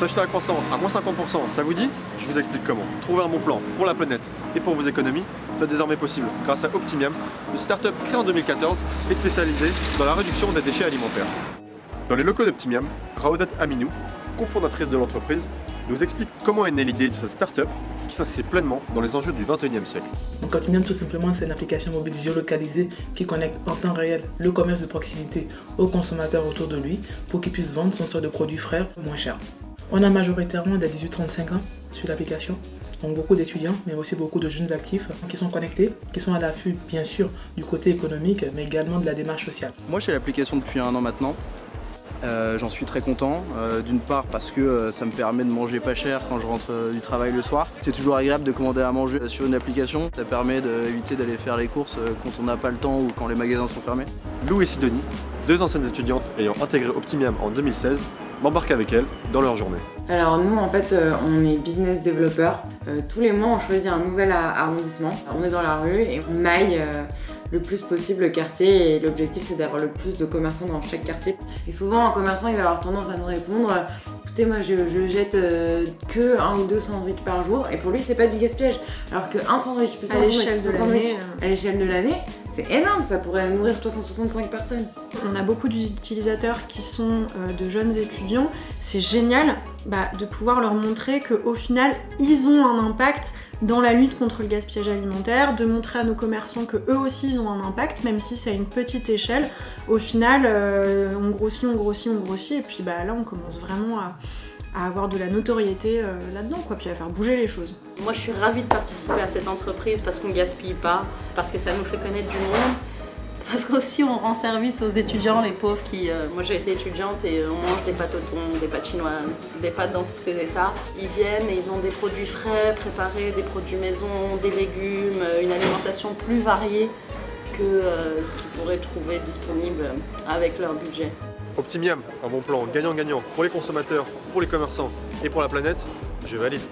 S'acheter un croissant à moins 50%, ça vous dit? Je vous explique comment. Trouver un bon plan pour la planète et pour vos économies, c'est désormais possible grâce à Optimium, une start-up créée en 2014 et spécialisée dans la réduction des déchets alimentaires. Dans les locaux d'Optimium, Raoudat Aminou, cofondatrice de l'entreprise, nous explique comment est née l'idée de cette start-up qui s'inscrit pleinement dans les enjeux du XXIe siècle. Donc Optimium, tout simplement, c'est une application mobile géolocalisée qui connecte en temps réel le commerce de proximité aux consommateurs autour de lui pour qu'ils puissent vendre son stock de produits frais moins cher. On a majoritairement des 18-35 ans sur l'application, donc beaucoup d'étudiants, mais aussi beaucoup de jeunes actifs qui sont connectés, qui sont à l'affût, bien sûr, du côté économique, mais également de la démarche sociale. Moi, j'ai l'application depuis 1 an maintenant. J'en suis très content, d'une part parce que ça me permet de manger pas cher quand je rentre du travail le soir. C'est toujours agréable de commander à manger sur une application, ça permet d'éviter d'aller faire les courses quand on n'a pas le temps ou quand les magasins sont fermés. Lou et Sidonie, deux anciennes étudiantes ayant intégré Optimium en 2016, m'embarquent avec elles dans leur journée. Alors nous en fait on est business développeurs. Tous les mois on choisit un nouvel arrondissement. On est dans la rue et on maille le plus possible le quartier et l'objectif c'est d'avoir le plus de commerçants dans chaque quartier. Et souvent un commerçant il va avoir tendance à nous répondre écoutez moi je jette que 1 ou 2 sandwichs par jour et pour lui c'est pas du gaspillage. Alors qu'un sandwich plus un sandwich à l'échelle de l'année c'est énorme, ça pourrait nourrir 365 personnes. On a beaucoup d'utilisateurs qui sont de jeunes étudiants. C'est génial de pouvoir leur montrer qu'au final, ils ont un impact dans la lutte contre le gaspillage alimentaire, de montrer à nos commerçants qu'eux aussi ils ont un impact, même si c'est à une petite échelle. Au final, on grossit, et puis là on commence vraiment à avoir de la notoriété là-dedans, puis à faire bouger les choses. Moi je suis ravie de participer à cette entreprise parce qu'on gaspille pas, parce que ça nous fait connaître du monde, parce qu'aussi on rend service aux étudiants, les pauvres qui... moi j'ai été étudiante et on mange des pâtes au thon, des pâtes chinoises, des pâtes dans tous ces états. Ils viennent et ils ont des produits frais, préparés, des produits maison, des légumes, une alimentation plus variée que ce qu'ils pourraient trouver disponible avec leur budget. Optimium, un bon plan gagnant-gagnant pour les consommateurs, pour les commerçants et pour la planète, je valide.